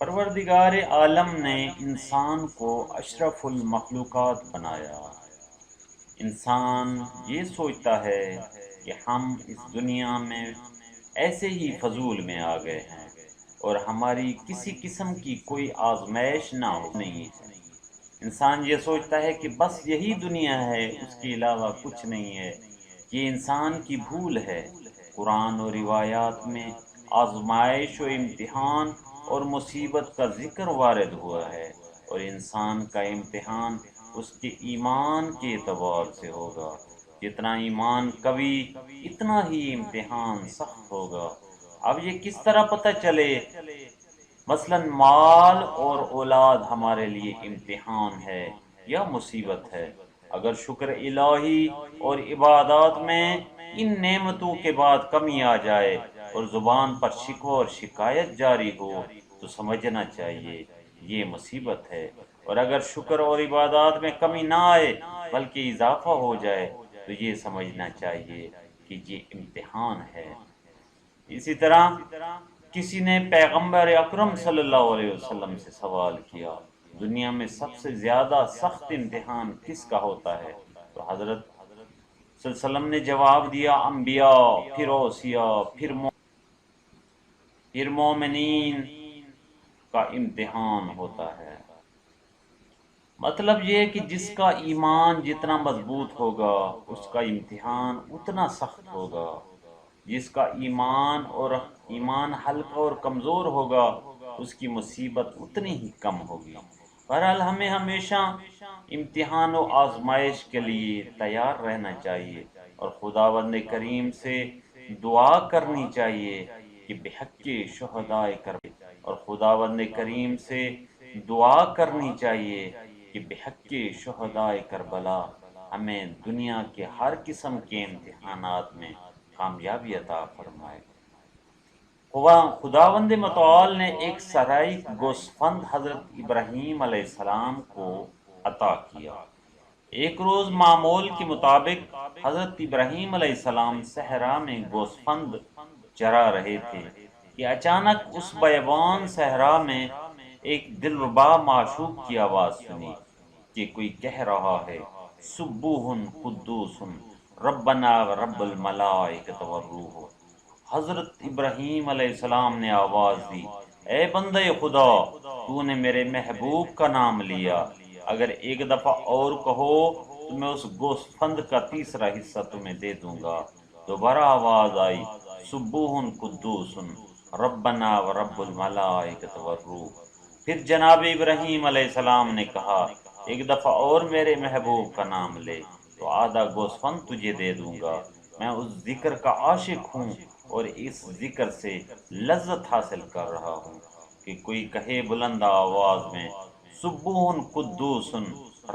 پروردگار عالم نے انسان کو اشرف المخلوقات بنایا۔ انسان یہ سوچتا ہے کہ ہم اس دنیا میں ایسے ہی فضول میں آ گئے ہیں اور ہماری کسی قسم کی کوئی آزمائش نہیں ہے۔ انسان یہ سوچتا ہے کہ بس یہی دنیا ہے، اس کے علاوہ کچھ نہیں ہے۔ یہ انسان کی بھول ہے۔ قرآن اور روایات میں آزمائش و امتحان اور مصیبت کا ذکر وارد ہوا ہے، اور انسان کا امتحان اس کے ایمان کے اعتبار سے ہوگا۔ جتنا ایمان قوی اتنا ہی امتحان سخت ہوگا۔ اب یہ کس طرح پتہ چلے؟ مثلا مال اور اولاد ہمارے لیے امتحان ہے یا مصیبت ہے؟ اگر شکر الہی اور عبادات میں ان نعمتوں کے بعد کمی آ جائے اور زبان پر شکوہ اور شکایت جاری ہو تو سمجھنا چاہیے یہ مصیبت ہے، اور اگر شکر اور عبادات میں کمی نہ آئے بلکہ اضافہ ہو جائے تو یہ سمجھنا چاہیے کہ یہ امتحان ہے۔ اسی طرح کسی نے پیغمبر اکرم صلی اللہ علیہ وسلم سے سوال کیا، دنیا میں سب سے زیادہ سخت امتحان کس کا ہوتا ہے؟ تو حضرت صلی اللہ علیہ وسلم نے جواب دیا، انبیاء، پھر اوصیاء، پھر مومنین کا امتحان ہوتا ہے۔ مطلب یہ کہ جس کا ایمان جتنا مضبوط ہوگا اس کا امتحان اتنا سخت ہوگا، جس کا ایمان ہلکا اور کمزور ہوگا اس کی مصیبت اتنی ہی کم ہوگی۔ بہرحال ہمیں ہمیشہ امتحان و آزمائش کے لیے تیار رہنا چاہیے اور خداوند کریم سے دعا کرنی چاہیے کہ بحق شہدائے اور خداوند کریم سے دعا کرنی چاہیے کہ بحق شہدائے کربلا ہمیں دنیا کے ہر قسم کے امتحانات میں کامیابی عطا فرمائے۔ خداوند متعال نے ایک سرائے گوسفند حضرت ابراہیم علیہ السلام کو عطا کیا۔ ایک روز معمول کے مطابق حضرت ابراہیم علیہ السلام صحرا میں گوسفند چرا رہے تھے کہ اچانک اس بیابان صحرا میں ایک دلربا معشوق کی آواز سنی کہ کوئی کہہ رہا ہے، سبوح قدوس ربنا رب الملائکۃ والروح۔ حضرت ابراہیم علیہ السلام نے آواز دی، اے بندے خدا، تو نے میرے محبوب کا نام لیا، اگر ایک دفعہ اور کہو تو میں اس گوسفند کا تیسرا حصہ تمہیں دے دوں گا۔ دوبارہ آواز آئی، سبوح قدوس ربنا ورب الملائکۃ والروح۔ پھر جناب ابراہیم علیہ السلام نے کہا، ایک دفعہ اور میرے محبوب کا نام لے تو آدھا گوسفند تجھے دے دوں گا۔ میں اس ذکر کا عاشق ہوں اور اس ذکر سے لذت حاصل کر رہا ہوں کہ کوئی کہے بلند آواز میں، سبوح قدوس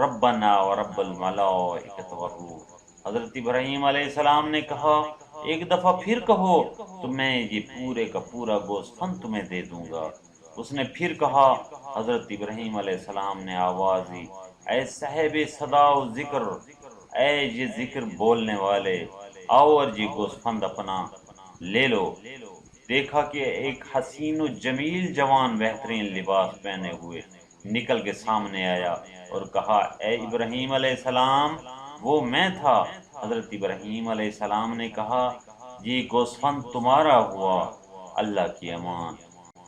ربنا ورب الملائکۃ والروح۔ حضرت ابراہیم علیہ السلام نے کہا، ایک دفعہ پھر کہو تو میں یہ پورے کا پورا گوسفند تمہیں دے دوں گا۔ اس نے پھر کہا۔ حضرت ابراہیم علیہ السلام نے آواز دی، اے صاحب صدا و ذکر، اے یہ ذکر بولنے والے، آؤ اور یہ گوسفند اپنا لے لو۔ دیکھا کہ ایک حسین و جمیل جوان بہترین لباس پہنے ہوئے نکل کے سامنے آیا اور کہا، اے ابراہیم علیہ السلام، وہ میں تھا۔ حضرت ابراہیم علیہ السلام نے کہا، یہ گوسفند تمہارا ہوا، اللہ کی امان۔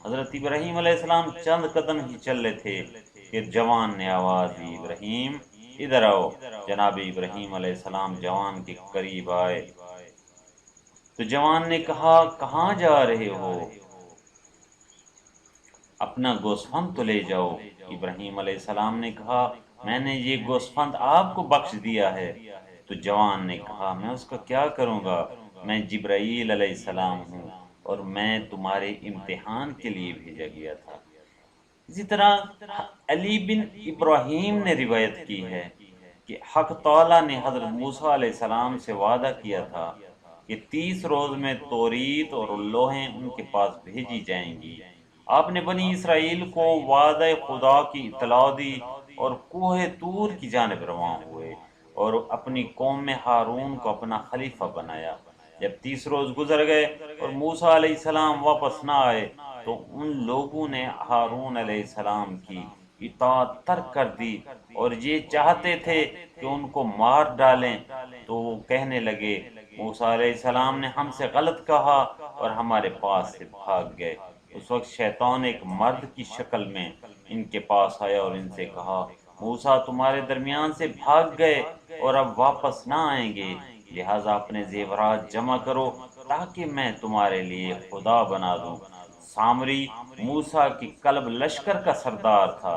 حضرت ابراہیم علیہ السلام چند قدم ہی چل رہے تھے کہ جوان نے آواز دی، ابراہیم ادھر آؤ۔ جناب ابراہیم علیہ السلام جوان کے قریب آئے تو جوان نے کہا، کہاں جا رہے ہو؟ اپنا گوسفند تو لے جاؤ۔ ابراہیم علیہ السلام نے کہا، میں نے یہ گوسفند آپ کو بخش دیا ہے۔ تو جوان نے کہا، میں اس کا کیا کروں گا؟ میں جبرائیل علیہ السلام ہوں اور میں تمہارے امتحان کے لیے بھیجا گیا تھا۔ اسی طرح علی بن ابراہیم نے روایت کی ہے کہ حق تعالیٰ نے حضرت موسیٰ علیہ السلام سے وعدہ کیا تھا کہ 30 روز میں توریت اور لوحیں ان کے پاس بھیجی جائیں گی۔ آپ نے بنی اسرائیل کو وعدہ خدا کی اطلاع دی اور کوہ طور کی جانب رواں ہوئے اور اپنی قوم میں ہارون کو اپنا خلیفہ بنایا۔ جب 30 روز گزر گئے اور موسیٰ علیہ السلام واپس نہ آئے تو ان لوگوں نے ہارون علیہ السلام کی اطاعت ترک کر دی اور یہ چاہتے تھے کہ ان کو مار ڈالیں، تو وہ کہنے لگے موسیٰ علیہ السلام نے ہم سے غلط کہا اور ہمارے پاس سے بھاگ گئے۔ اس وقت شیطان ایک مرد کی شکل میں ان کے پاس آیا اور ان سے کہا موسیٰ تمہارے درمیان سے بھاگ گئے اور اب واپس نہ آئیں گے، لہٰذا اپنے زیورات جمع کرو تاکہ میں تمہارے لیے خدا بنا دوں۔ سامری موسیٰ کی کلب لشکر کا سردار تھا۔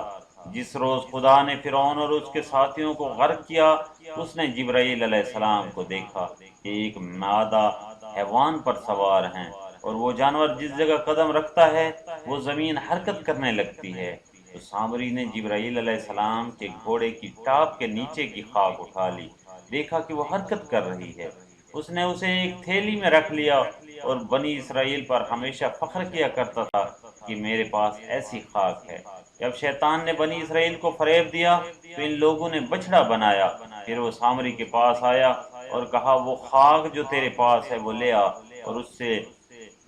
جس روز خدا نے فرعون اور اس کے ساتھیوں کو غرق کیا، اس نے جبرائیل علیہ السلام کو دیکھا کہ ایک مادہ حیوان پر سوار ہیں، اور وہ جانور جس جگہ قدم رکھتا ہے وہ زمین حرکت کرنے لگتی ہے۔ تو سامری نے جبرائیل علیہ السلام کے گھوڑے کی ٹاپ کے نیچے کی خاک اٹھا لی، دیکھا کہ وہ حرکت کر رہی ہے۔ اس نے اسے ایک تھیلی میں رکھ لیا اور بنی اسرائیل پر ہمیشہ فخر کیا کرتا تھا کہ میرے پاس ایسی خاک ہے۔ جب شیطان نے بنی اسرائیل کو فریب دیا تو ان لوگوں نے بچڑا بنایا۔ پھر وہ سامری کے پاس آیا اور کہا وہ خاک جو تیرے پاس ہے وہ لے آ، اور اس سے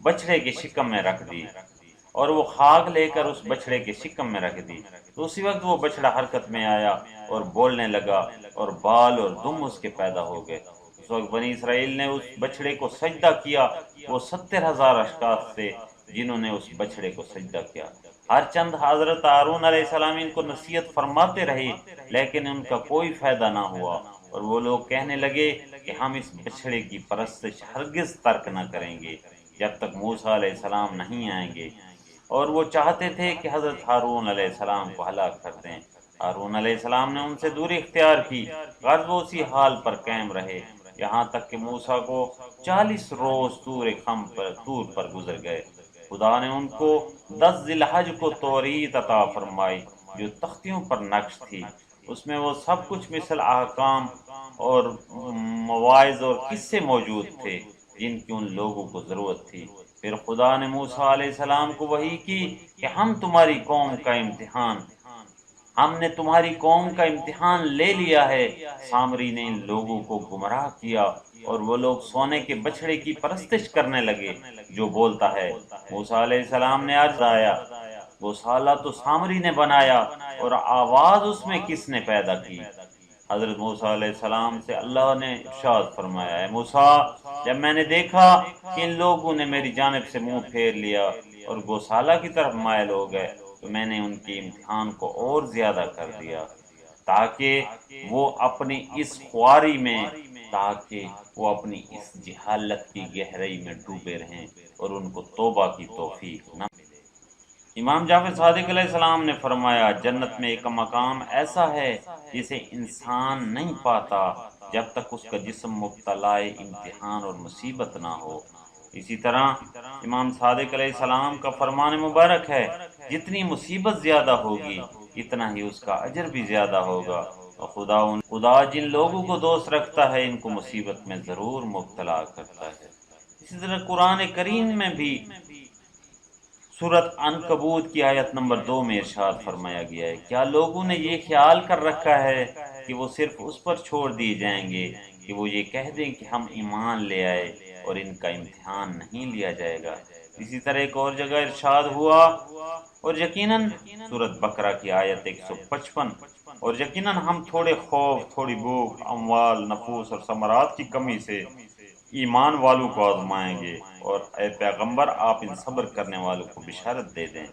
بچڑے کے شکم میں رکھ دی، اور وہ خاک لے کر اس بچڑے کے شکم میں رکھ دی۔ تو اسی وقت وہ بچڑا حرکت میں آیا اور بولنے لگا، اور بال اور دم اس کے پیدا ہو گئے۔ اس وقت بنی اسرائیل نے اس بچڑے کو سجدہ کیا۔ وہ 70,000 اشخاص تھے جنہوں نے اس بچڑے کو سجدہ کیا۔ ہر چند حضرت ہارون علیہ السلام ان کو نصیحت فرماتے رہے، لیکن ان کا کوئی فائدہ نہ ہوا، اور وہ لوگ کہنے لگے کہ ہم اس بچڑے کی پرستش ہرگز ترک نہ کریں گے جب تک موسیٰ علیہ السلام نہیں آئیں گے، اور وہ چاہتے تھے کہ حضرت ہارون علیہ السلام کو ہلاک کر دیں۔ ہارون علیہ السلام نے ان سے دوری اختیار کی، غرض وہ اسی حال پر قائم رہے یہاں تک کہ موسیٰ کو 40 روز طور پر گزر گئے۔ خدا نے ان کو 10 ذی الحج کو توریت عطا فرمائی جو تختیوں پر نقش تھی۔ اس میں وہ سب کچھ مثل احکام اور مواعظ اور قصے موجود تھے جن کی ان لوگوں کو ضرورت تھی۔ پھر خدا نے موسیٰ علیہ السلام کو وحی کی کہ ہم نے تمہاری قوم کا امتحان لے لیا ہے۔ سامری نے ان لوگوں کو گمراہ کیا اور وہ لوگ سونے کے بچڑے کی پرستش کرنے لگے جو بولتا ہے۔ موسیٰ علیہ السلام نے عرض آیا گوسالہ تو سامری نے بنایا، اور آواز اس میں کس نے پیدا کی؟ حضرت موسیٰ علیہ السلام سے اللہ نے ارشاد فرمایا اے موسیٰ، جب میں نے دیکھا کہ ان لوگوں نے میری جانب سے منہ پھیر لیا اور گوسالہ کی طرف مائل ہو گئے تو میں نے ان کے امتحان کو اور زیادہ کر دیا تاکہ وہ اپنی اس خواری میں جہالت کی گہرائی میں ڈوبے رہیں اور ان کو توبہ کی توفیق نہ ملے۔ امام جعفر صادق علیہ السلام نے فرمایا جنت میں ایک مقام ایسا ہے جسے انسان نہیں پاتا جب تک اس کا جسم مبتلا امتحان اور مصیبت نہ ہو۔ اسی طرح امام صادق علیہ السلام کا فرمان مبارک ہے جتنی مصیبت زیادہ ہوگی اتنا ہی اس کا اجر بھی زیادہ ہوگا، اور خدا جن لوگوں کو دوست رکھتا ہے ان کو مصیبت میں ضرور مبتلا کرتا ہے۔ اسی طرح قرآن کریم میں بھی سورۃ عنکبوت کی آیت نمبر 2 میں ارشاد فرمایا گیا ہے کیا لوگوں نے یہ خیال کر رکھا ہے کہ وہ صرف اس پر چھوڑ دیے جائیں گے کہ وہ یہ کہہ دیں کہ ہم ایمان لے آئے اور ان کا امتحان نہیں لیا جائے گا۔ اسی طرح ایک اور جگہ ارشاد ہوا اور یقیناً سورۃ بقرہ کی آیت 155 اور یقیناً ہم تھوڑے خوف، تھوڑی بھوک، اموال، نفوس اور ثمرات کی کمی سے ایمان والوں کو آزمائیں گے، اور اے پیغمبر آپ ان صبر کرنے والوں کو بشارت دے دیں۔